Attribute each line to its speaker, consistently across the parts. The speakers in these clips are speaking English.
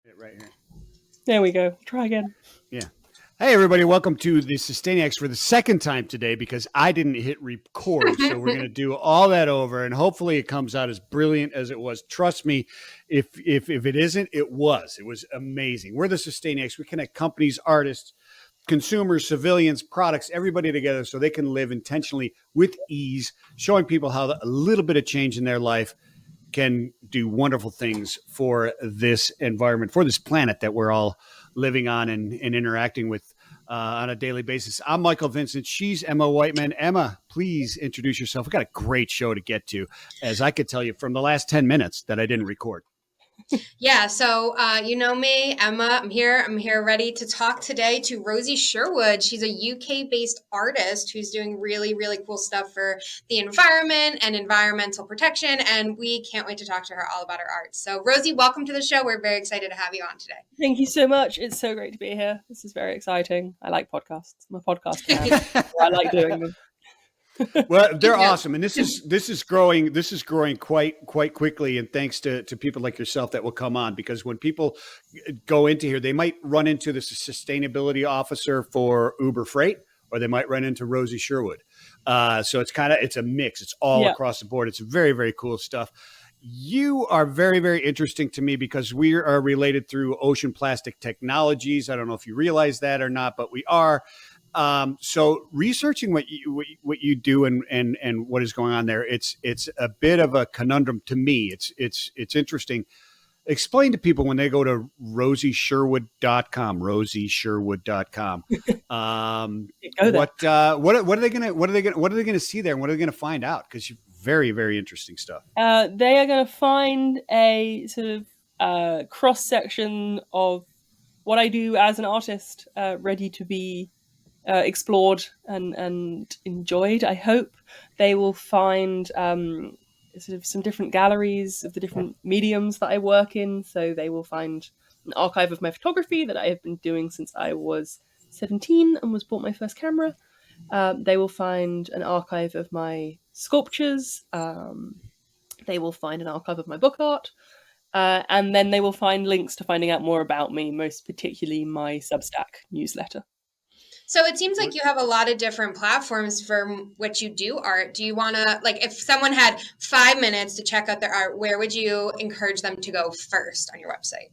Speaker 1: Right here.
Speaker 2: There we go. Try again.
Speaker 1: Yeah. Hey, everybody. Welcome to the Sustainiacs for the second time today because I didn't hit record. So we're going to do all that over and hopefully it comes out as brilliant as it was. Trust me, if it isn't, it was. It was amazing. We're the Sustainiacs. We connect companies, artists, consumers, civilians, products, everybody together so they can live intentionally with ease, showing people how a little bit of change in their life can do wonderful things for this environment, for this planet that we're all living on and interacting with on a daily basis. I'm Michael Vincent. She's Emma Whiteman. Emma, please introduce yourself. We've got a great show to get to, as I could tell you from the last 10 minutes that I didn't record.
Speaker 3: Yeah, so you know me, Emma. I'm here ready to talk today to Rosie Sherwood. She's a UK-based artist who's doing really, really cool stuff for the environment and environmental protection, and we can't wait to talk to her all about her art. So, Rosie, welcome to the show. We're very excited to have you on today.
Speaker 2: Thank you so much. It's so great to be here. This is very exciting. I like podcasts. I'm a podcast fan. I like doing them.
Speaker 1: Well, they're awesome, and this is growing quite quickly, and thanks to people like yourself that will come on, because when people go into here, they might run into the sustainability officer for Uber Freight, or they might run into Rosie Sherwood. So it's a mix. It's all across the board. It's very, very cool stuff. You are very, very interesting to me because we are related through Ocean Plastic Technologies. I don't know if you realize that or not, but we are. So researching what you do and what is going on there, it's a bit of a conundrum to me. It's interesting. Explain to people when they go to rosiesherwood.com, rosiesherwood.com. What are they going to see there and what are they going to find out? Because you're very, very interesting stuff.
Speaker 2: They are going to find a sort of cross section of what I do as an artist, ready to be explored and enjoyed. I hope they will find sort of some different galleries of the different mediums that I work in. So they will find an archive of my photography that I have been doing since I was 17 and was bought my first camera. They will find an archive of my sculptures. They will find an archive of my book art. And then they will find links to finding out more about me, most particularly my Substack newsletter.
Speaker 3: So it seems like you have a lot of different platforms for what you do art. Do you want to, like, if someone had 5 minutes to check out their art, where would you encourage them to go first on your website?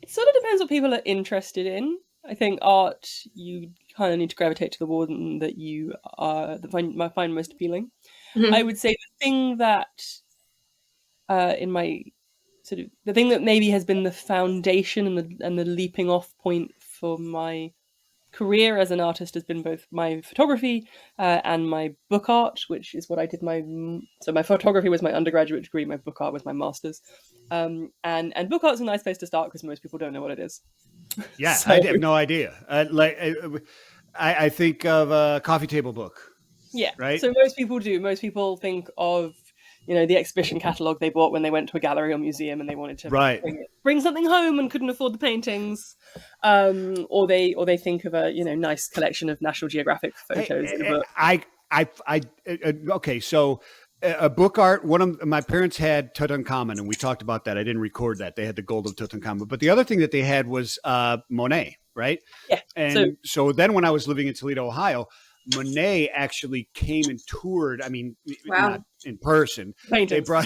Speaker 2: It sort of depends what people are interested in. I think art, you kind of need to gravitate to the one that you find most appealing. Mm-hmm. I would say the thing that in my sort of the thing that maybe has been the foundation and the leaping off point for my career as an artist has been both my photography and my book art, which is what I did so my photography was my undergraduate degree, my book art was my master's. And book art's a nice place to start because most people don't know what it is.
Speaker 1: Yeah, so, I have no idea. I think of a coffee table book.
Speaker 2: Yeah,
Speaker 1: right.
Speaker 2: So most people do. Most people think of the exhibition catalog they bought when they went to a gallery or museum and they wanted to bring something home and couldn't afford the paintings, or they think of a nice collection of National Geographic photos in a book.
Speaker 1: Okay, so a book art. One of my parents had Tutankhamun, and we talked about that. I didn't record that. They had the gold of Tutankhamun, but the other thing that they had was Monet, right?
Speaker 2: Yeah.
Speaker 1: And so then when I was living in Toledo, Ohio, Monet actually came and toured. I mean, not in person.
Speaker 2: Paintings.
Speaker 1: They brought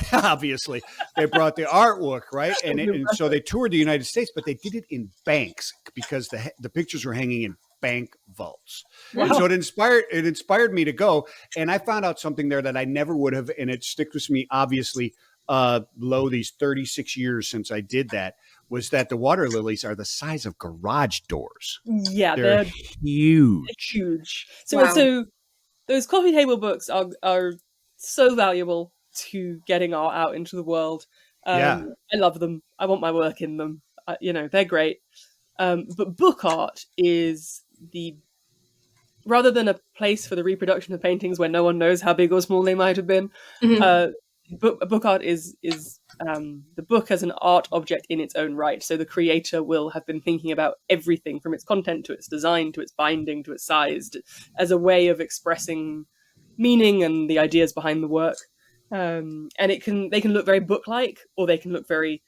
Speaker 1: the artwork, right? And so they toured the United States, but they did it in banks because the pictures were hanging in bank vaults. Wow. And so it inspired me to go. And I found out something there that I never would have, and it sticks with me, obviously, these 36 years since I did that, was that the water lilies are the size of garage doors.
Speaker 2: Yeah,
Speaker 1: they're huge.
Speaker 2: Huge. So those coffee table books are so valuable to getting art out into the world. I love them. I want my work in them. They're great. But book art is rather than a place for the reproduction of paintings where no one knows how big or small they might have been. Mm-hmm. Book art is the book as an art object in its own right. So the creator will have been thinking about everything from its content to its design to its binding to its size as a way of expressing meaning and the ideas behind the work. And they can look very book-like, or they can look very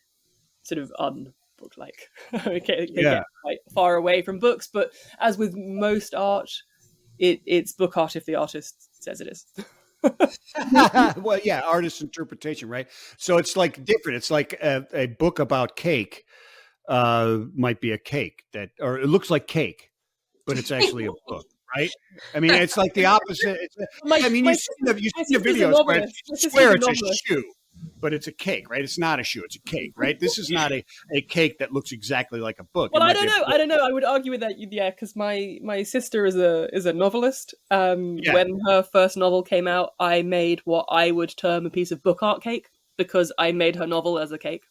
Speaker 2: sort of unbook-like. Okay, they
Speaker 1: Yeah.
Speaker 2: get quite far away from books, but as with most art, it's book art if the artist says it is.
Speaker 1: Well, yeah, artist interpretation, right? So it's like different. It's like a book about cake might be a cake that, or it looks like cake, but it's actually a book, right? I mean, it's like the opposite. I mean, you've seen the
Speaker 2: sister's a
Speaker 1: videos where
Speaker 2: novelist. My
Speaker 1: you
Speaker 2: sister's
Speaker 1: swear
Speaker 2: a
Speaker 1: it's a
Speaker 2: novelist.
Speaker 1: shoe, but it's a cake, right? It's not a shoe; it's a cake, right? This is not a cake that looks exactly like a book.
Speaker 2: Well,
Speaker 1: It
Speaker 2: I
Speaker 1: might
Speaker 2: don't
Speaker 1: be a
Speaker 2: know.
Speaker 1: book.
Speaker 2: I don't know. I would argue with that. Yeah, because my sister is a novelist.
Speaker 1: Yeah.
Speaker 2: When her first novel came out, I made what I would term a piece of book art cake because I made her novel as a cake.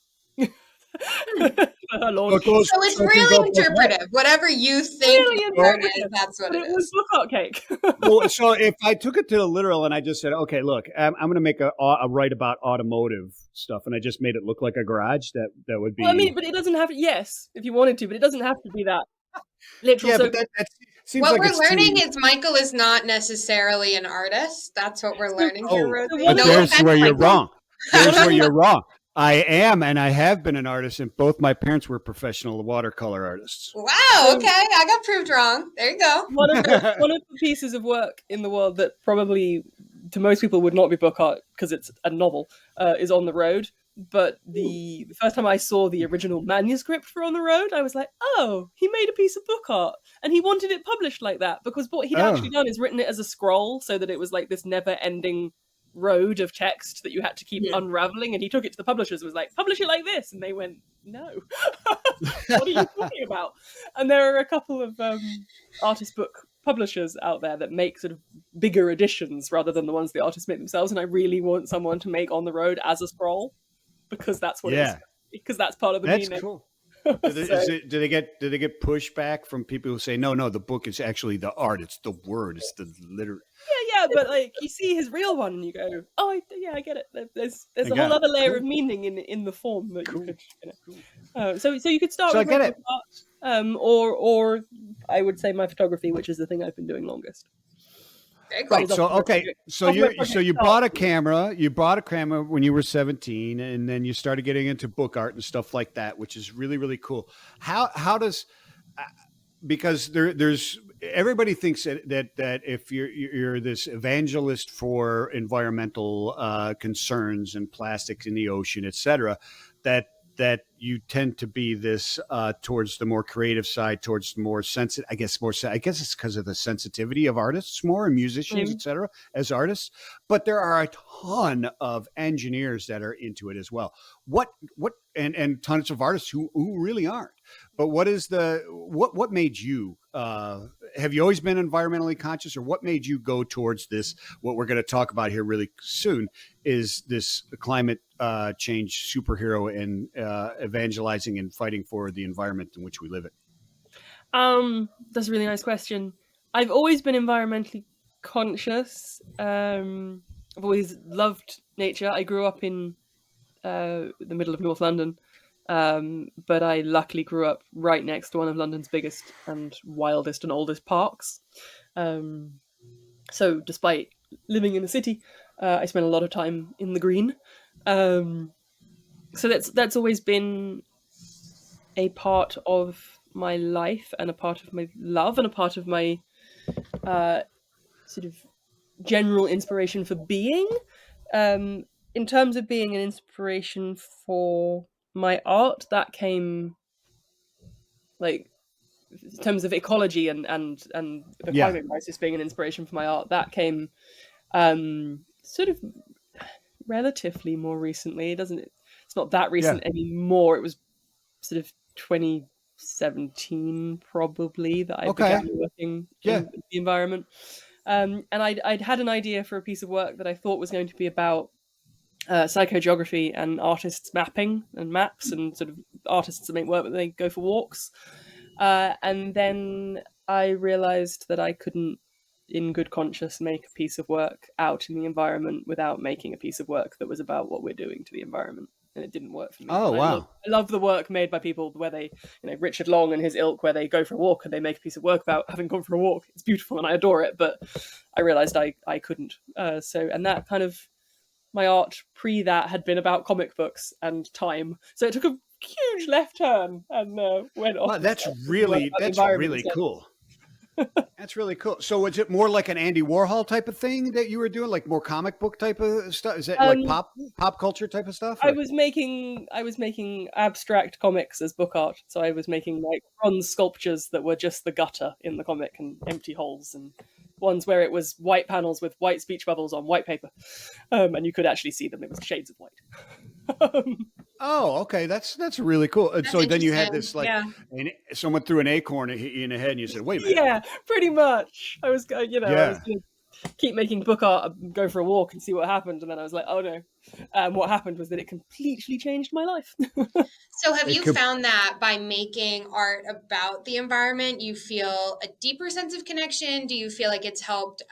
Speaker 2: For her launch.
Speaker 3: So it's really interpretive. Whatever you think
Speaker 2: Really
Speaker 3: the art is,
Speaker 2: interpretive,
Speaker 3: that's what
Speaker 2: but
Speaker 3: it
Speaker 2: it was
Speaker 3: is.
Speaker 2: book art cake.
Speaker 1: Well, so if I took it to the literal and I just said, okay, look, I'm going to make a write about automotive stuff, and I just made it look like a garage, that would be.
Speaker 2: Well, I mean, but it doesn't have. Yes, if you wanted to, but it doesn't have to be that literal.
Speaker 1: Yeah,
Speaker 2: So
Speaker 1: but that seems
Speaker 3: What
Speaker 1: like
Speaker 3: we're
Speaker 1: it's
Speaker 3: learning
Speaker 1: too.
Speaker 3: is Michael is not necessarily an artist. That's what we're learning here,
Speaker 1: Oh,
Speaker 3: Rosie.
Speaker 2: so
Speaker 1: but
Speaker 2: what
Speaker 3: No
Speaker 1: there's
Speaker 3: offense,
Speaker 1: where you're
Speaker 3: Michael.
Speaker 1: wrong. There's where you're wrong. I am, and I have been an artist, and both my parents were professional watercolor artists.
Speaker 3: Wow, okay. I got proved wrong. There you go.
Speaker 2: one of the pieces of work in the world that probably to most people would not be book art because it's a novel is On the Road. But the first time I saw the original manuscript for On the Road, I was like, oh, he made a piece of book art and he wanted it published like that because what he'd actually done is written it as a scroll so that it was like this never ending road of text that you had to keep unraveling, and he took it to the publishers and was like, publish it like this, and they went, no. What are you talking about? And there are a couple of artist book publishers out there that make sort of bigger editions rather than the ones the artists make themselves, and I really want someone to make On the Road as a scroll because that's what it is, because that's part of the
Speaker 1: That's
Speaker 2: meaning.
Speaker 1: cool. Do they get pushback from people who say no, the book is actually the art, it's the word, it's the literary.
Speaker 2: Yeah, but like you see his real one and you go, oh, I get it. There's a whole other layer of meaning in the form that you could. So you could start with art, or I would say my photography, which is the thing I've been doing longest.
Speaker 1: Right. So you bought a camera. You bought a camera when you were 17, and then you started getting into book art and stuff like that, which is really, really cool. How does because there's everybody thinks that if you're this evangelist for environmental concerns and plastics in the ocean, etc., that you tend to be this towards the more creative side, towards the more sensitive. I guess it's because of the sensitivity of artists more and musicians, etc. as artists. But there are a ton of engineers that are into it as well. And tons of artists who really aren't. But what made you? Have you always been environmentally conscious, or what made you go towards this? What we're going to talk about here really soon is this climate change superhero and evangelizing and fighting for the environment in which we live in.
Speaker 2: That's a really nice question. I've always been environmentally conscious. I've always loved nature. I grew up in the middle of North London. But I luckily grew up right next to one of London's biggest and wildest and oldest parks. So despite living in the city, I spent a lot of time in the green. So that's always been a part of my life and a part of my love and a part of my sort of general inspiration for being. In terms of being an inspiration for my art, that came like in terms of ecology and the climate crisis being an inspiration for my art, that came sort of relatively more recently. It's not that recent anymore. It was sort of 2017 probably that I began working in the environment. And I'd had an idea for a piece of work that I thought was going to be about psychogeography and artists mapping and maps and sort of artists that make work, but they go for walks. And then I realized that I couldn't, in good conscience, make a piece of work out in the environment without making a piece of work that was about what we're doing to the environment. And it didn't work for me.
Speaker 1: Oh, wow.
Speaker 2: I love the work made by people where they, Richard Long and his ilk, where they go for a walk and they make a piece of work about having gone for a walk. It's beautiful and I adore it, but I realized I couldn't. And that kind of, my art pre that had been about comic books and time. So it took a huge left turn and went off.
Speaker 1: Wow, that's
Speaker 2: about
Speaker 1: really
Speaker 2: the environment instead.
Speaker 1: cool. That's really cool. So was it more like an Andy Warhol type of thing that you were doing, like more comic book type of stuff? Is that like pop culture type of stuff?
Speaker 2: I
Speaker 1: or-
Speaker 2: was making abstract comics as book art. So I was making like bronze sculptures that were just the gutter in the comic and empty holes, and ones where it was white panels with white speech bubbles on white paper, and you could actually see them. It was shades of white.
Speaker 1: Oh, okay. That's really cool. And
Speaker 3: That's
Speaker 1: so then you had
Speaker 3: interesting.
Speaker 1: this like
Speaker 3: Yeah.
Speaker 1: someone threw an acorn and hit you in the head, and you said, "Wait a minute."
Speaker 2: Yeah, pretty much. I was, I was
Speaker 1: Yeah.
Speaker 2: going to keep making book art, go for a walk and see what happened, and then I was like, oh no. What happened was that it completely changed my life.
Speaker 3: So have
Speaker 1: It
Speaker 3: you
Speaker 1: could-
Speaker 3: found that by making art about the environment, you feel a deeper sense of connection? Do you feel like it's helped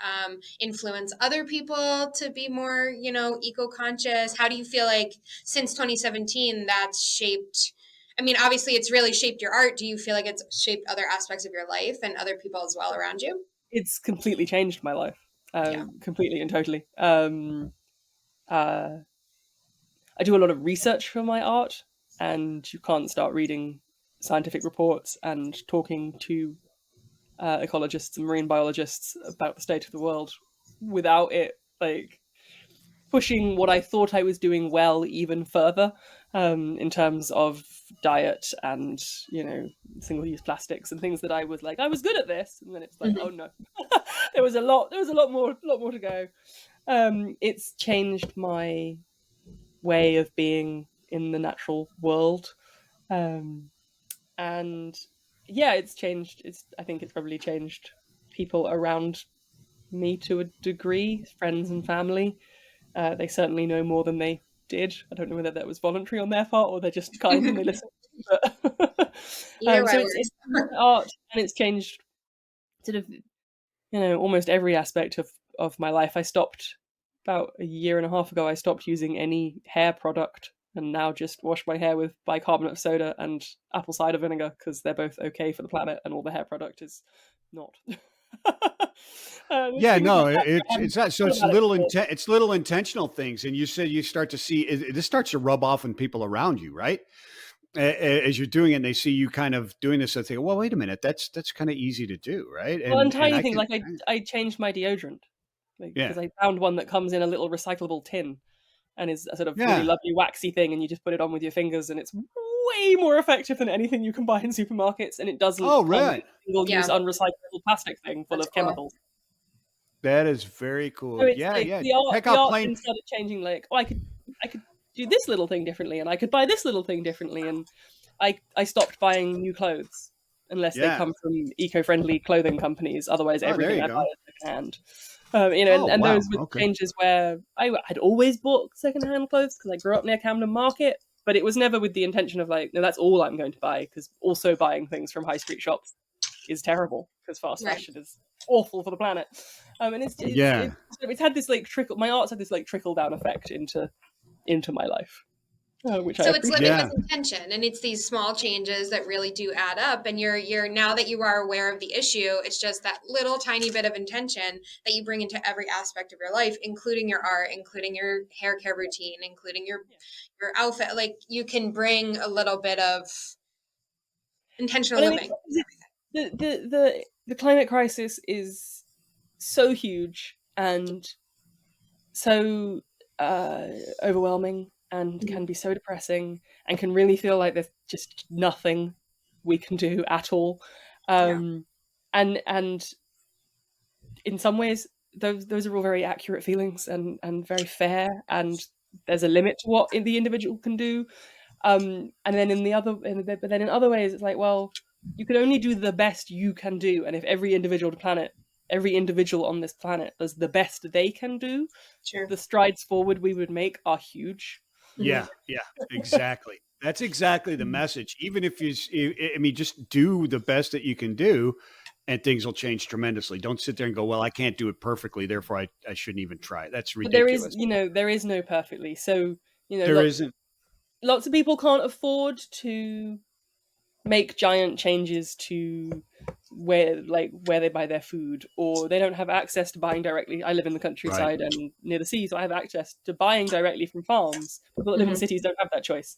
Speaker 3: influence other people to be more, eco-conscious? How do you feel like since 2017 that's shaped? I mean, obviously it's really shaped your art. Do you feel like it's shaped other aspects of your life and other people as well around you?
Speaker 2: It's completely changed my life,
Speaker 3: Yeah.
Speaker 2: completely and totally. I do a lot of research for my art, and you can't start reading scientific reports and talking to ecologists and marine biologists about the state of the world without it like pushing what I thought I was doing well even further, in terms of diet and single-use plastics and things that I was like I was good at this, and then it's like oh no, there was a lot more to go. It's changed my way of being in the natural world, and yeah, it's changed. I think it's probably changed people around me to a degree, friends and family. They certainly know more than they did. I don't know whether that was voluntary on their part or they're just kind and they listen. But,
Speaker 3: Either way
Speaker 2: so
Speaker 3: works.
Speaker 2: it's art, and it's changed sort of almost every aspect of my life. I stopped about a year and a half ago. I stopped using any hair product and now just wash my hair with bicarbonate of soda and apple cider vinegar because they're both okay for the planet, and all the hair product is not.
Speaker 1: Yeah, no, it's not. So
Speaker 2: thought
Speaker 1: it's
Speaker 2: about it
Speaker 1: little
Speaker 2: before.
Speaker 1: it's little intentional things, and you said you start to see this starts to rub off on people around you, right? As you're doing it, and they see you kind of doing this, they think, "Well, wait a minute, that's kind of easy to do, right?"
Speaker 2: Well, and tiny
Speaker 1: I
Speaker 2: things
Speaker 1: can,
Speaker 2: like I changed my deodorant
Speaker 1: yeah,
Speaker 2: because I found one that comes in a little recyclable tin and is a sort of really
Speaker 1: yeah.
Speaker 2: lovely waxy thing, and you just put it on with your fingers, and it's way more effective than anything you can buy in supermarkets, and it doesn't
Speaker 1: Oh,
Speaker 2: come with
Speaker 1: right.
Speaker 2: a single-use
Speaker 3: Yeah.
Speaker 2: unrecyclable plastic thing full
Speaker 3: That's
Speaker 2: of
Speaker 3: cool.
Speaker 2: chemicals.
Speaker 1: That is very
Speaker 2: So
Speaker 1: cool.
Speaker 2: it's
Speaker 1: Yeah,
Speaker 2: like
Speaker 1: yeah.
Speaker 2: the art,
Speaker 1: Check
Speaker 2: the
Speaker 1: out
Speaker 2: art
Speaker 1: plain.
Speaker 2: then started changing. Like, oh, I could do this little thing differently, and I could buy this little thing differently, and I stopped buying new clothes unless they
Speaker 1: Yeah.
Speaker 2: come from eco-friendly clothing companies. Otherwise,
Speaker 1: Oh, there
Speaker 2: everything
Speaker 1: you
Speaker 2: I
Speaker 1: go.
Speaker 2: buy is secondhand.
Speaker 1: Oh,
Speaker 2: And
Speaker 1: wow.
Speaker 2: those were
Speaker 1: Okay.
Speaker 2: changes where I had always bought secondhand clothes because I grew up near Camden Market, but it was never with the intention of like, no, that's all I'm going to buy, because also buying things from high street shops is terrible because fast
Speaker 3: Right.
Speaker 2: fashion is awful for the planet. And
Speaker 1: Yeah.
Speaker 2: it's had this like trickle. My art's had this like trickle down effect into my life, which I
Speaker 3: So it's
Speaker 2: appreciate.
Speaker 3: living
Speaker 1: Yeah.
Speaker 3: with intention, and it's these small changes that really do add up. And you're now that you are aware of the issue, it's just that little tiny bit of intention that you bring into every aspect of your life, including your art, including your hair care routine, including your outfit. Like you can bring a little bit of intentional
Speaker 2: But I mean,
Speaker 3: living.
Speaker 2: the climate crisis is so huge and so overwhelming, and can be so depressing, and can really feel like there's just nothing we can do at all. And in some ways, those are all very accurate feelings and very fair. And there's a limit to what the individual can do. And then but then in other ways, it's like, well, you can only do the best you can do, and if every individual on this planet does the best they can do,
Speaker 3: Sure.
Speaker 2: the strides forward we would make are huge.
Speaker 1: Yeah, yeah, exactly. That's exactly the message. Even if I mean, just do the best that you can do, and things will change tremendously. Don't sit there and go, "Well, I can't do it perfectly, therefore I shouldn't even try." That's
Speaker 2: But there
Speaker 1: ridiculous.
Speaker 2: is no perfectly. So
Speaker 1: There isn't.
Speaker 2: lots of people can't afford to make giant changes to where they buy their food, or they don't have access to buying directly. I live in the countryside and near the sea, so I have access to buying directly from farms. People that live in cities don't have that choice.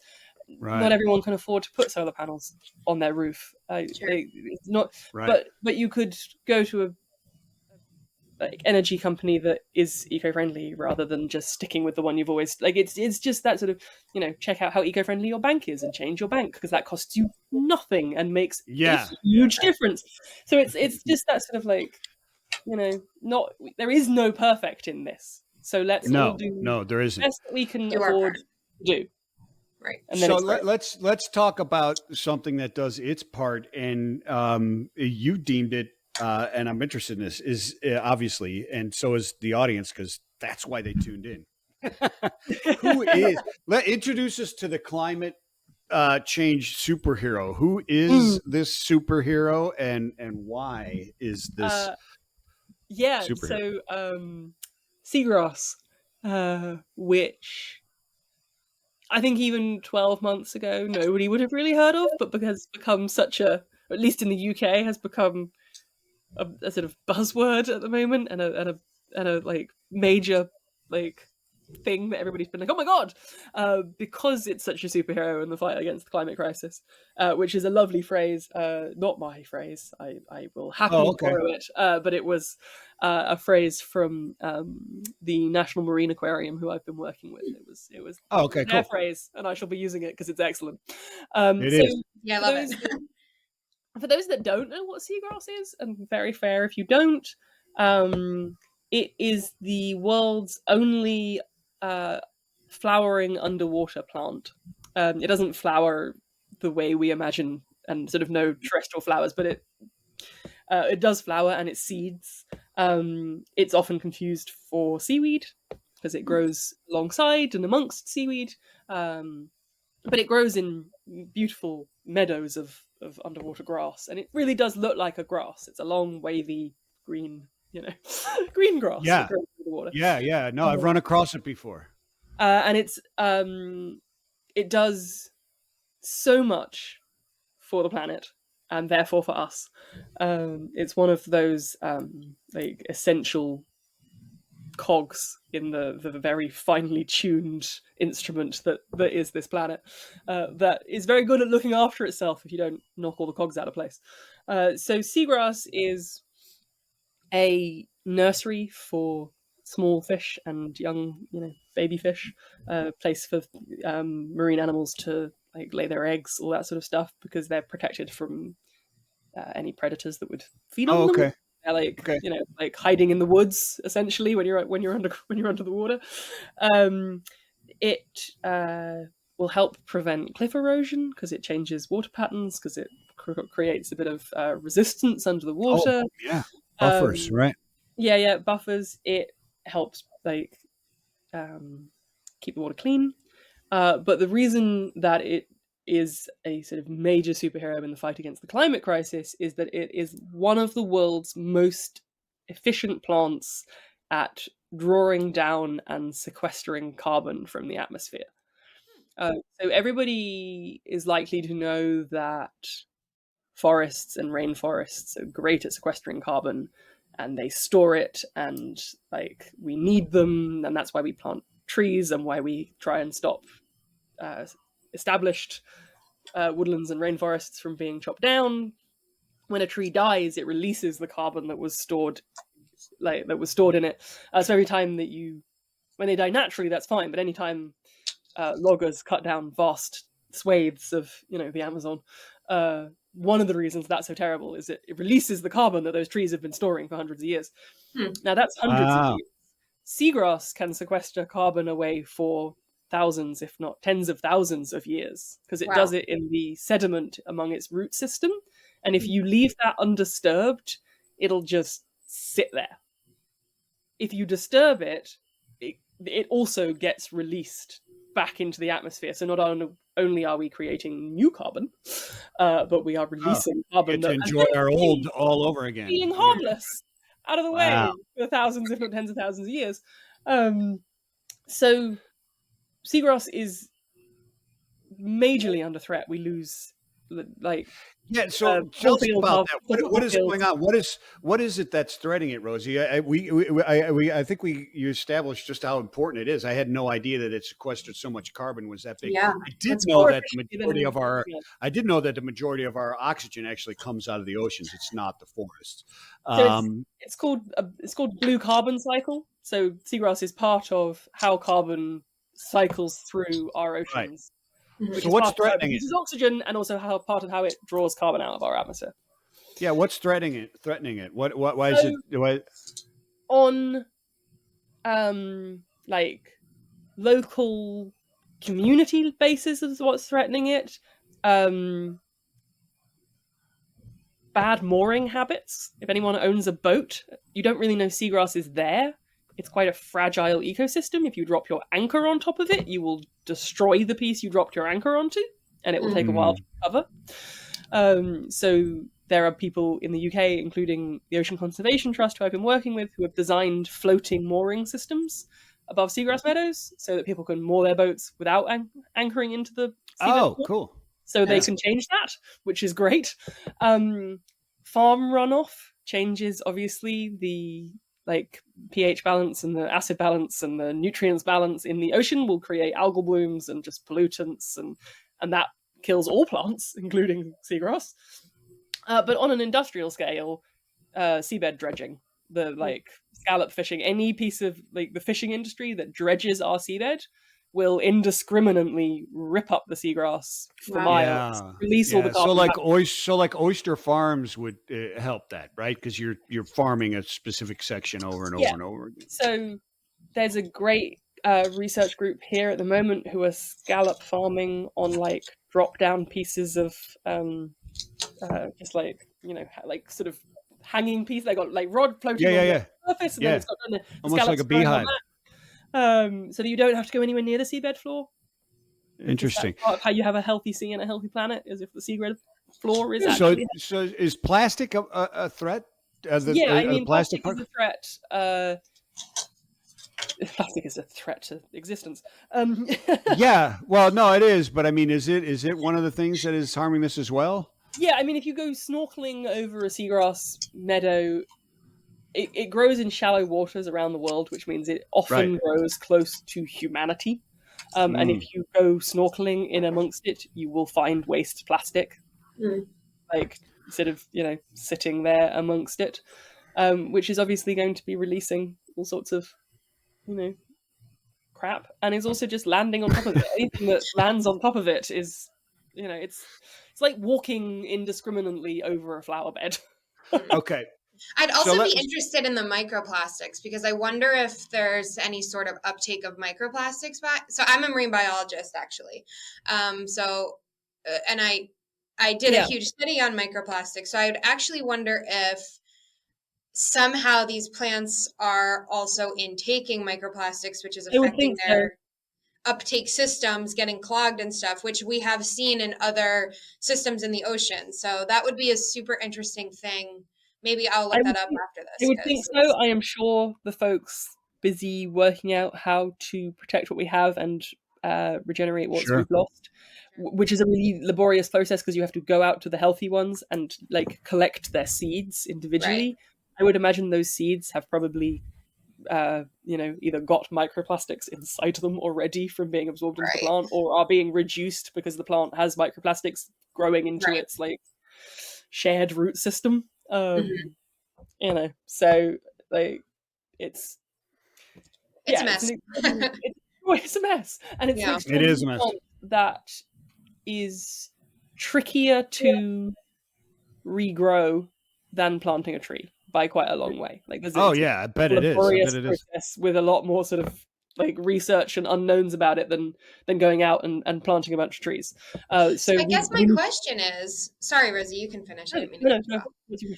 Speaker 1: Right.
Speaker 2: not everyone can afford to put solar panels on their roof.
Speaker 3: Sure.
Speaker 2: It's not,
Speaker 1: Right.
Speaker 2: but you could go to a energy company that is eco-friendly rather than just sticking with the one you've always like. It's just that sort of, check out how eco-friendly your bank is and change your bank, because that costs you nothing and makes
Speaker 1: Yeah.
Speaker 2: a huge difference. So it's just that sort of like, not, there is no perfect in this. So let's all do
Speaker 1: there
Speaker 2: the
Speaker 1: isn't.
Speaker 2: best that we can
Speaker 3: Do our
Speaker 2: afford
Speaker 3: part.
Speaker 2: to do.
Speaker 3: Right.
Speaker 2: And then
Speaker 1: So
Speaker 2: it's great.
Speaker 1: let's talk about something that does its part, and you deemed it, and I'm interested in this, is obviously, and so is the audience, because that's why they tuned in. Who is? Introduce us to the climate change superhero. Who is this superhero, and why is this
Speaker 2: Yeah,
Speaker 1: superhero?
Speaker 2: so seagrass, which I think even 12 months ago nobody would have really heard of, but because it's become such a, at least in the UK, has become a sort of buzzword at the moment, and a like major like thing that everybody's been like, oh my god, because it's such a superhero in the fight against the climate crisis, which is a lovely phrase, not my phrase. I will happily borrow it, but it was a phrase from the National Marine Aquarium, who I've been working with. It was their phrase, and I shall be using it because it's excellent.
Speaker 1: It is.
Speaker 3: Yeah, I love it.
Speaker 2: For those that don't know what seagrass is, and very fair if you don't, it is the world's only flowering underwater plant. It doesn't flower the way we imagine and sort of know terrestrial flowers, but it does flower, and it seeds. It's often confused for seaweed because it grows alongside and amongst seaweed, but it grows in beautiful meadows of underwater grass, and it really does look like a grass. It's a long, wavy green, green grass.
Speaker 1: Yeah,
Speaker 2: that grows through the water.
Speaker 1: Yeah. No, I've run across it before.
Speaker 2: And it does so much for the planet, and therefore for us. It's one of those like essential cogs in the very finely tuned instrument that is this planet, that is very good at looking after itself if you don't knock all the cogs out of place. So seagrass is a nursery for small fish and young, baby fish, place for marine animals to like lay their eggs, all that sort of stuff, because they're protected from any predators that would feed on them. They're like like hiding in the woods essentially when you're under the water. It will help prevent cliff erosion because it changes water patterns, because it creates a bit of resistance under the water.
Speaker 1: Oh, yeah, buffers, right?
Speaker 2: Yeah, buffers. It helps like keep the water clean. But the reason that it is a sort of major superhero in the fight against the climate crisis is that it is one of the world's most efficient plants at drawing down and sequestering carbon from the atmosphere. So everybody is likely to know that forests and rainforests are great at sequestering carbon, and they store it, and like we need them, and that's why we plant trees and why we try and stop established woodlands and rainforests from being chopped down. When a tree dies, it releases the carbon that was stored in it. So every time when they die naturally, that's fine. But anytime loggers cut down vast swathes of the Amazon, one of the reasons that's so terrible is it releases the carbon that those trees have been storing for hundreds of years. Now that's hundreds of years. Seagrass can sequester carbon away for thousands, if not tens of thousands of years, because it does it in the sediment among its root system. And if you leave that undisturbed, it'll just sit there. If you disturb it, it also gets released back into the atmosphere. So not only are we creating new carbon, but we are releasing carbon
Speaker 1: to enjoy our old all over again,
Speaker 2: being harmless out of the way for thousands, if not tens of thousands of years. So seagrass is majorly under threat. We lose like
Speaker 1: Yeah, so tell us
Speaker 2: cornfields
Speaker 1: about
Speaker 2: are
Speaker 1: that.
Speaker 2: football
Speaker 1: What is
Speaker 2: fields.
Speaker 1: going on? What is it that's threatening it, Rosie? I think you established just how important it is. I had no idea that it sequestered so much carbon was that big.
Speaker 3: Yeah,
Speaker 1: I did
Speaker 3: that's
Speaker 1: know
Speaker 2: More
Speaker 1: that the
Speaker 2: efficiently
Speaker 1: majority of our
Speaker 2: yeah.
Speaker 1: I did know that the majority of our oxygen actually comes out of the oceans. It's not the forests.
Speaker 2: So it's called blue carbon cycle. So seagrass is part of how carbon cycles through our
Speaker 1: Right.
Speaker 2: oceans,
Speaker 3: Mhm.
Speaker 2: which
Speaker 1: So
Speaker 2: is
Speaker 1: what's
Speaker 2: part of how it
Speaker 1: threatening it?
Speaker 2: produces oxygen and also how part of how it draws carbon out of our atmosphere.
Speaker 1: Yeah, what's threatening it? Threatening it? What? Why is
Speaker 2: So
Speaker 1: it? Why,
Speaker 2: on like local community basis is what's threatening it. Bad mooring habits. If anyone owns a boat, you don't really know seagrass is there. It's quite a fragile ecosystem. If you drop your anchor on top of it, you will destroy the piece you dropped your anchor onto, and it will take a while to recover. So there are people in the UK, including the Ocean Conservation Trust, who I've been working with, who have designed floating mooring systems above seagrass meadows so that people can moor their boats without anchoring into the seabed.
Speaker 1: cool.
Speaker 2: So they can change that, which is great. Farm runoff changes obviously the like pH balance and the acid balance and the nutrients balance in the ocean will create algal blooms and just pollutants and that kills all plants, including seagrass. But on an industrial scale, seabed dredging, the like scallop fishing, any piece of like the fishing industry that dredges our seabed will indiscriminately rip up the seagrass for
Speaker 3: Wow.
Speaker 2: miles, release all the
Speaker 1: So
Speaker 2: carbon.
Speaker 1: like oyster farms would help that, right? Because you're farming a specific section over and over
Speaker 2: Yeah.
Speaker 1: and over again.
Speaker 2: So there's a great research group here at the moment who are scallop farming on like drop down pieces of just like like sort of hanging piece. They got like rod floating on the surface, and then it's got the
Speaker 1: Almost like
Speaker 2: scallops
Speaker 1: a
Speaker 2: growing on
Speaker 1: beehive.
Speaker 2: that. So that you don't have to go anywhere near the seabed floor.
Speaker 1: Interesting.
Speaker 2: That's part of how you have a healthy sea and a healthy planet is if the seabed floor is
Speaker 1: So
Speaker 2: actually.
Speaker 1: so is plastic a threat?
Speaker 2: I mean, plastic is a threat. Plastic is a threat to existence.
Speaker 1: Yeah, well, no, it is, but I mean, is it one of the things that is harming this as well?
Speaker 2: Yeah, I mean, if you go snorkeling over a seagrass meadow, it grows in shallow waters around the world, which means it often grows close to humanity. And if you go snorkeling in amongst it, you will find waste plastic, like sort of sitting there amongst it, which is obviously going to be releasing all sorts of crap, and is also just landing on top of it. Anything that lands on top of it is, it's like walking indiscriminately over a flower bed.
Speaker 1: Okay.
Speaker 3: I'd also be interested in the microplastics because I wonder if there's any sort of uptake of microplastics. So I'm a marine biologist, actually. And I did a huge study on microplastics. So I would actually wonder if somehow these plants are also intaking microplastics, which is affecting their uptake systems getting clogged and stuff, which we have seen in other systems in the ocean. So that would be a super interesting thing. Maybe I'll look that up after this.
Speaker 2: I would think so. I am sure the folks busy working out how to protect what we have and regenerate what we've lost, which is a really laborious process because you have to go out to the healthy ones and like collect their seeds individually. I would imagine those seeds have probably either got microplastics inside them already from being absorbed into the plant, or are being reduced because the plant has microplastics growing into its like shared root system. So like it's
Speaker 3: a mess.
Speaker 2: It's a mess, and it's
Speaker 1: it is a mess.
Speaker 2: That is trickier to regrow than planting a tree by quite a long way. Like there's
Speaker 1: I bet it is. I bet it is
Speaker 2: with a lot more sort of like research and unknowns about it than going out and planting a bunch of trees. So
Speaker 3: I guess my question is, sorry, Rosie, you can finish. I didn't mean to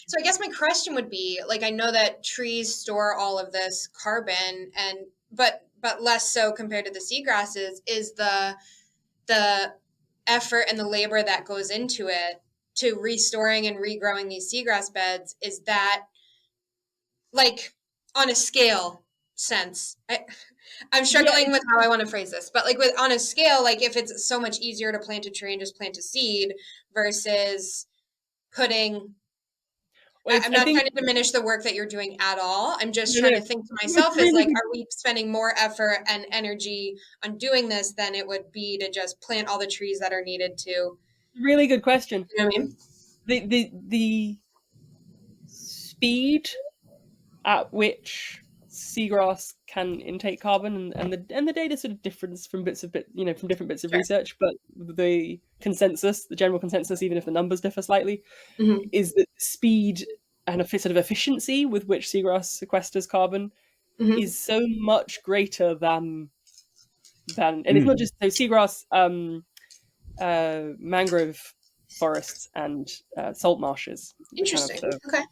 Speaker 3: So I guess my question would be, like, I know that trees store all of this carbon, but less so compared to the seagrasses. Is the effort and the labor that goes into it to restoring and regrowing these seagrass beds, is that like on a scale sense. I'm struggling
Speaker 2: Yeah.
Speaker 3: with how I want to phrase this, but like with on a scale, like if it's so much easier to plant a tree and just plant a seed versus putting. I'm
Speaker 2: I
Speaker 3: not
Speaker 2: think
Speaker 3: trying to diminish the work that you're doing at all. I'm just
Speaker 2: no,
Speaker 3: trying
Speaker 2: no,
Speaker 3: to think to
Speaker 2: it's
Speaker 3: myself is
Speaker 2: really
Speaker 3: like,
Speaker 2: good,
Speaker 3: are we spending more effort and energy on doing this than it would be to just plant all the trees that are needed to, you
Speaker 2: really good question.
Speaker 3: know what I mean?
Speaker 2: The speed at which seagrass can intake carbon and the data sort of differs from from different bits of
Speaker 3: Sure.
Speaker 2: research, but the general consensus, even if the numbers differ slightly,
Speaker 3: Mhm.
Speaker 2: is that speed and a sort of efficiency with which seagrass sequesters carbon
Speaker 3: Mhm.
Speaker 2: is so much greater than and it's not just so seagrass, mangrove forests and salt marshes,
Speaker 3: Interesting. Okay.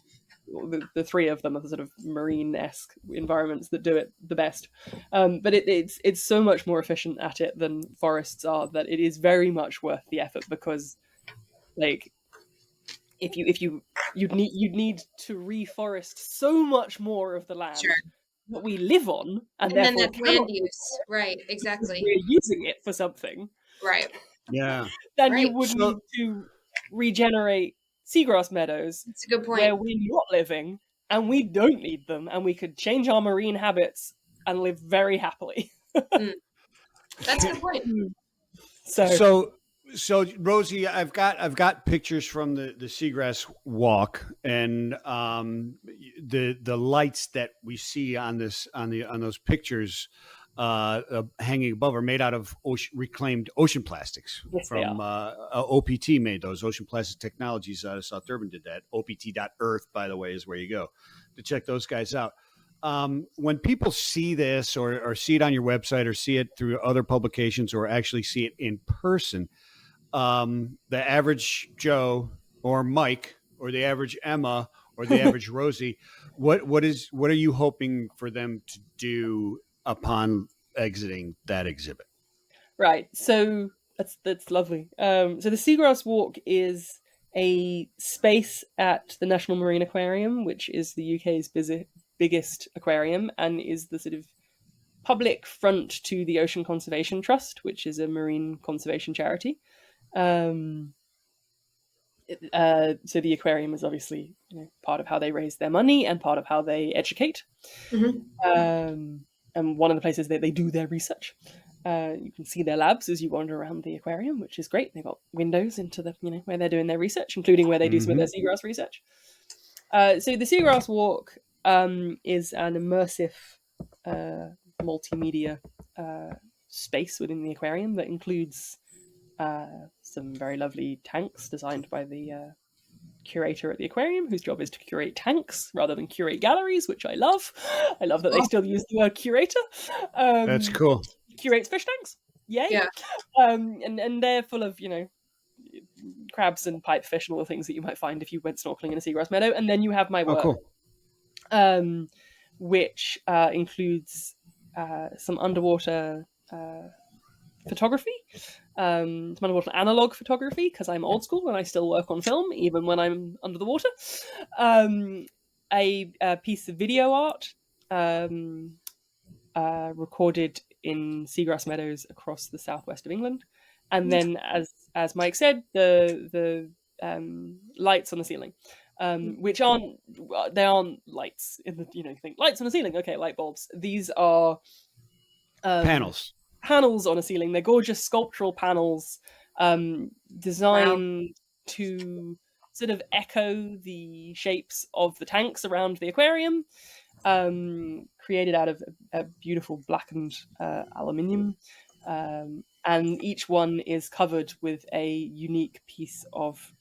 Speaker 2: the three of them are the sort of marine-esque environments that do it the best. But it's so much more efficient at it than forests are, that it is very much worth the effort, because like if you'd need to reforest so much more of the land
Speaker 3: Sure.
Speaker 2: that we live on, and
Speaker 3: And then
Speaker 2: therefore
Speaker 3: that's
Speaker 2: cannot
Speaker 3: land use. Right.
Speaker 2: because
Speaker 3: Exactly.
Speaker 2: we're using it for something,
Speaker 3: Right.
Speaker 1: Yeah.
Speaker 2: then you
Speaker 3: Right.
Speaker 2: would
Speaker 1: So
Speaker 2: need to regenerate seagrass meadows
Speaker 3: That's a good point.
Speaker 2: where we're not living, and we don't need them, and we could change our marine habits and live very happily.
Speaker 3: That's a good point.
Speaker 2: So
Speaker 1: so Rosie, I've got pictures from the Seagrass Walk, and the lights that we see on those pictures hanging above are made out of reclaimed ocean plastics.
Speaker 2: Yes, they
Speaker 1: From OPT made those. Ocean Plastic Technologies out of South Durban did that. OPT.earth, by the way, is where you go to check those guys out. When people see this, or see it on your website, or see it through other publications, or actually see it in person, the average Joe or Mike, or the average Emma, or the average Rosie, what are you hoping for them to do upon exiting that exhibit?
Speaker 2: right, so that's lovely. So the Seagrass Walk is a space at the National Marine Aquarium, which is the UK's biggest aquarium, and is the sort of public front to the Ocean Conservation Trust, which is a marine conservation charity. So the aquarium is obviously part of how they raise their money and part of how they educate.
Speaker 3: Mhm.
Speaker 2: And one of the places that they do their research. You can see their labs as you wander around the aquarium, which is great. They've got windows into the where they're doing their research, including where they do some of their seagrass research. So the Seagrass Walk is an immersive multimedia space within the aquarium that includes some very lovely tanks designed by the curator at the aquarium, whose job is to curate tanks rather than curate galleries, which I love. I love that they still use the word curator.
Speaker 1: That's cool.
Speaker 2: Curates fish tanks. Yay.
Speaker 3: Yeah.
Speaker 2: And they're full of, crabs and pipefish and all the things that you might find if you went snorkeling in a seagrass meadow. And then you have my work, which includes some underwater photography, some underwater analog photography, because I'm old school and I still work on film even when I'm under the water. A piece of video art recorded in seagrass meadows across the southwest of England, and then, as Mike said, the lights on the ceiling, which aren't lights in the you think lights on the ceiling, okay, light bulbs. These are panels on a ceiling. They're gorgeous sculptural panels, designed to sort of echo the shapes of the tanks around the aquarium, created out of a beautiful blackened aluminium, and each one is covered with a unique piece of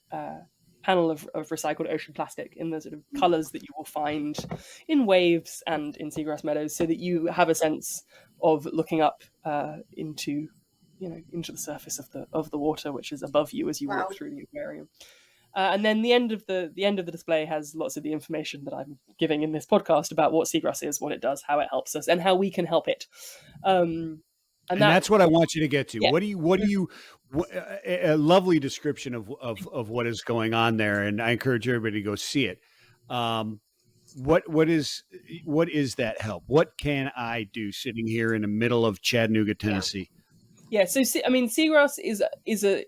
Speaker 2: panel of recycled ocean plastic in the sort of colors that you will find in waves and in seagrass meadows, so that you have a sense of looking up into the surface of the water, which is above you as you walk through the aquarium. And then the end of the display has lots of the information that I'm giving in this podcast about what seagrass is, what it does, how it helps us, and how we can help it. And
Speaker 1: that's what I want you to get to.
Speaker 2: Yeah.
Speaker 1: A lovely description of what is going on there, and I encourage everybody to go see it. what is that help? What can I do sitting here in the middle of Chattanooga, Tennessee?
Speaker 2: Yeah, so I mean, seagrass is a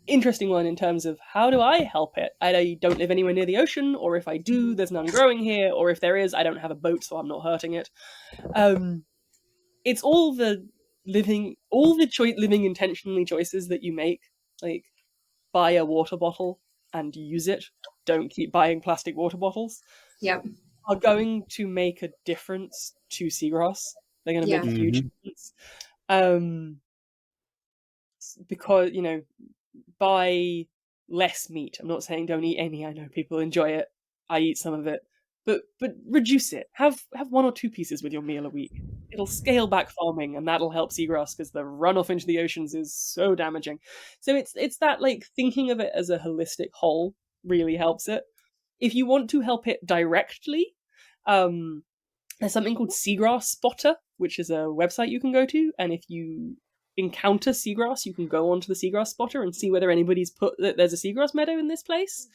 Speaker 2: interesting one in terms of how do I help it? I don't live anywhere near the ocean, or if I do, there's none growing here, or if there is, I don't have a boat, so I'm not hurting it. It's all the living intentionally choices that you make, like buy a water bottle and use it. Don't keep buying plastic water bottles.
Speaker 3: Yep.
Speaker 2: Are going to make a difference to seagrass. They're going to
Speaker 3: Yeah.
Speaker 2: make a huge difference. Because, buy less meat. I'm not saying don't eat any. I know people enjoy it. I eat some of it. But reduce it. Have 1 or 2 pieces with your meal a week. It'll scale back farming, and that'll help seagrass because the runoff into the oceans is so damaging. So it's that, like, thinking of it as a holistic whole really helps it. If you want to help it directly, there's something called Seagrass Spotter, which is a website you can go to, and if you encounter seagrass, you can go onto the Seagrass Spotter and see whether anybody's put that there's a seagrass meadow in this place.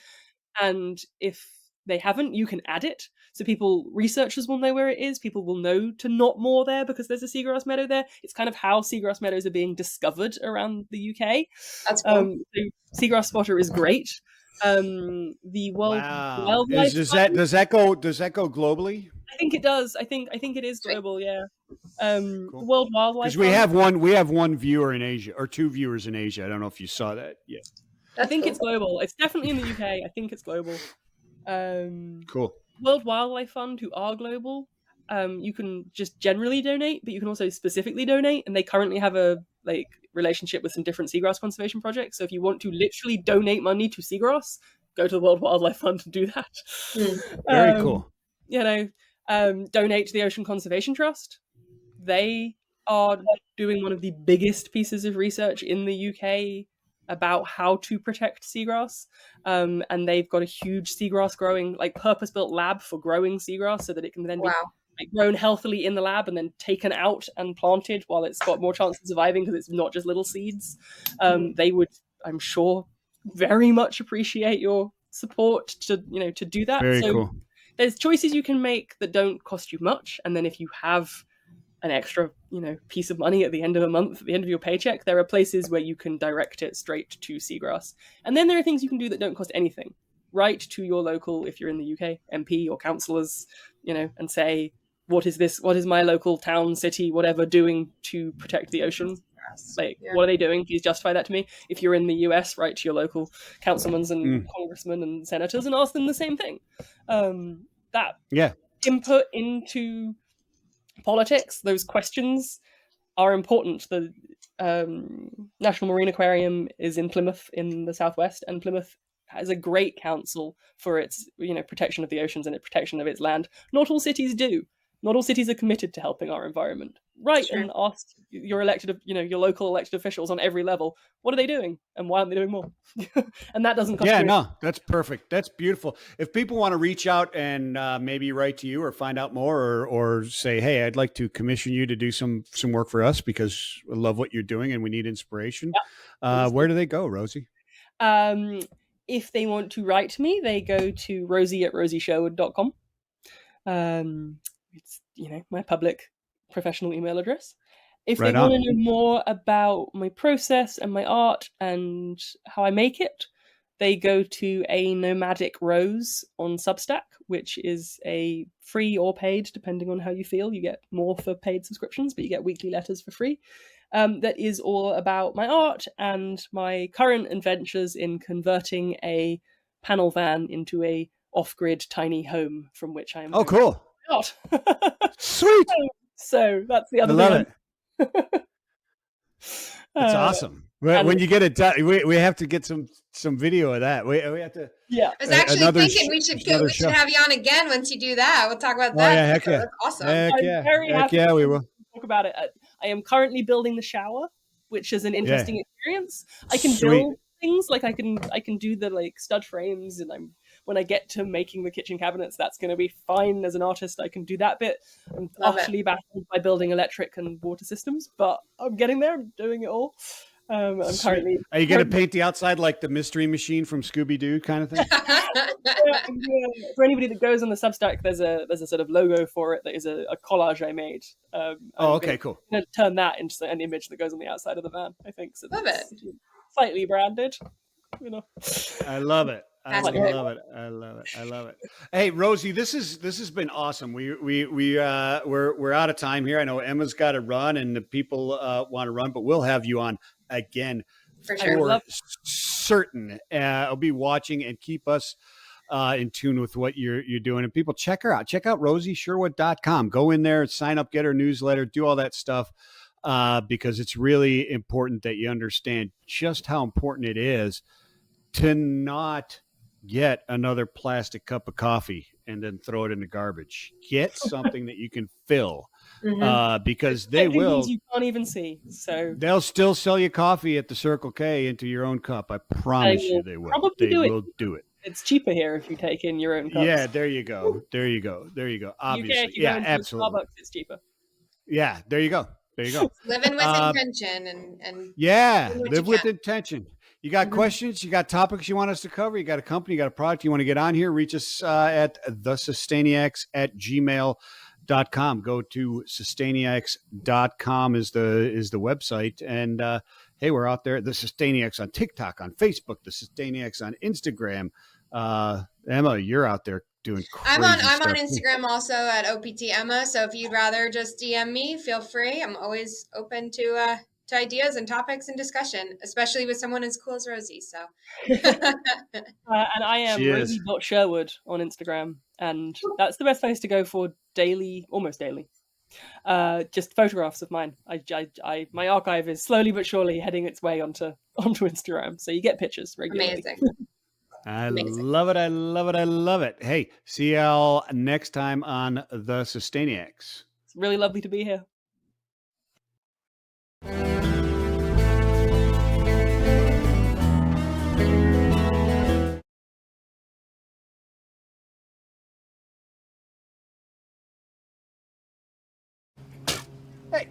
Speaker 2: And if they haven't, you can add it. So researchers will know where it is. People will know to not moor there because there's a seagrass meadow there. It's kind of how seagrass meadows are being discovered around the UK.
Speaker 3: That's cool.
Speaker 2: So Seagrass Spotter is great. The World Wildlife
Speaker 1: does that go globally?
Speaker 2: I think it does. I think it is global. Yeah.
Speaker 1: Cool.
Speaker 2: The World Wildlife.
Speaker 1: Because we have one viewer in Asia, or 2 viewers in Asia. I don't know if you saw that yet.
Speaker 2: I think it's global. It's definitely in the UK. I think it's global.
Speaker 1: Cool.
Speaker 2: World Wildlife Fund, who are global, you can just generally donate, but you can also specifically donate, and they currently have a relationship with some different seagrass conservation projects. So if you want to literally donate money to seagrass, go to the World Wildlife Fund and do that.
Speaker 1: Very cool.
Speaker 2: Donate to the Ocean Conservation Trust. They are doing one of the biggest pieces of research in the UK about how to protect seagrass. And they've got a huge seagrass growing, purpose-built lab for growing seagrass so that it can then be grown healthily in the lab and then taken out and planted while it's got more chance of surviving because it's not just little seeds. They would, I'm sure, very much appreciate your support to do that.
Speaker 1: Very cool.
Speaker 2: There's choices you can make that don't cost you much, and then if you have an extra, piece of money at the end of a month, at the end of your paycheck, there are places where you can direct it straight to seagrass. And then there are things you can do that don't cost anything. Write to your local, if you're in the UK, MP or councillors, and say, what is my local town, city, whatever, doing to protect the ocean? What are they doing? Please justify that to me. If you're in the US, write to your local councilmen and congressmen and senators and ask them the same thing. Input into politics, those questions are important. The National Marine Aquarium is in Plymouth in the southwest, and Plymouth has a great council for its protection of the oceans and its protection of its land. Not all cities do. Not all cities are committed to helping our environment. Right, and ask your your local elected officials on every level, what are they doing and why aren't they doing more? And that doesn't cost you.
Speaker 1: No, that's perfect. That's beautiful. If people want to reach out and maybe write to you or find out more or say, hey, I'd like to commission you to do some work for us because I love what you're doing and we need inspiration. Where do they go, Rosie?
Speaker 2: If they want to write to me, they go to rosie@rosiesherwood.com. It's my public professional email address. If they want to know more about my process and my art and how I make it, they go to a Nomadic Rose on Substack, which is a free or paid, depending on how you feel. You get more for paid subscriptions, but you get weekly letters for free. That is all about my art and my current adventures in converting a panel van into a off-grid tiny home from which I am.
Speaker 1: Oh, cool.
Speaker 2: Art.
Speaker 1: Sweet.
Speaker 2: So that's the other
Speaker 1: I love it. That's awesome. When you get it done, we have to get some video of that. We have to.
Speaker 3: Yeah, I was actually thinking we should have you on again once you do that. We'll talk about that.
Speaker 1: Oh, yeah, heck yeah.
Speaker 3: That's awesome.
Speaker 2: Heck
Speaker 1: yeah, we will
Speaker 2: talk about it. I am currently building the shower, which is an interesting experience. I can build things I can do the stud frames, and when I get to making the kitchen cabinets, that's going to be fine. As an artist, I can do that bit. I'm partially baffled by building electric and water systems, but I'm getting there. I'm doing it all. I'm currently.
Speaker 1: Are you going to paint the outside like the Mystery Machine from Scooby Doo kind of thing?
Speaker 2: For anybody that goes on the Substack, there's a sort of logo for it that is a collage I made.
Speaker 1: Oh, okay, cool.
Speaker 2: I'm going to turn that into an image that goes on the outside of the van, I think. So
Speaker 3: Love
Speaker 2: that's slightly branded, you know.
Speaker 1: I love it. I
Speaker 3: That's
Speaker 1: love
Speaker 3: great.
Speaker 1: it. I love it. I love it. Hey, Rosie, this has been awesome. We're out of time here. I know Emma's got to run, and the people want to run, but we'll have you on again
Speaker 3: For sure.
Speaker 1: for certain. I'll be watching and keep us in tune with what you're doing. And people, check her out. Check out rosiesherwood.com. Go in there, sign up, get her newsletter, do all that stuff, because it's really important that you understand just how important it is to not get another plastic cup of coffee and then throw it in the garbage. Get something that you can fill, because they will.
Speaker 2: You can't even see. So
Speaker 1: they'll still sell you coffee at the Circle K into your own cup. I promise you they will. They will do it.
Speaker 2: It's cheaper here if you take in your own cups.
Speaker 1: Yeah, there you go. There you go. There you go. Obviously,
Speaker 2: UK,
Speaker 1: yeah, absolutely.
Speaker 2: Starbucks, it's cheaper.
Speaker 1: Yeah, there you go. There you go.
Speaker 3: Living with intention and
Speaker 1: yeah, live with intention. You got questions? You got topics you want us to cover? You got a company? You got a product you want to get on here? Reach us at thesustainiacs@gmail.com. Go to sustainiacs.com is the website. And hey, we're out there. The Sustainiacs on TikTok, on Facebook, the Sustainiacs on Instagram. Emma, you're out there doing crazy
Speaker 3: I'm on
Speaker 1: stuff.
Speaker 3: Instagram also at OPT Emma. So if you'd rather just DM me, feel free. I'm always open to ideas and topics and discussion, especially with someone as cool as Rosie. So
Speaker 2: and I am Rosie.Sherwood on Instagram, and that's the best place to go for daily, almost daily, just photographs of mine. My archive is slowly but surely heading its way onto Instagram, so you get pictures regularly.
Speaker 3: Amazing.
Speaker 1: Love it. I love it. I love it. Hey, see y'all next time on The Sustainiacs.
Speaker 2: It's really lovely to be here.
Speaker 1: Hey,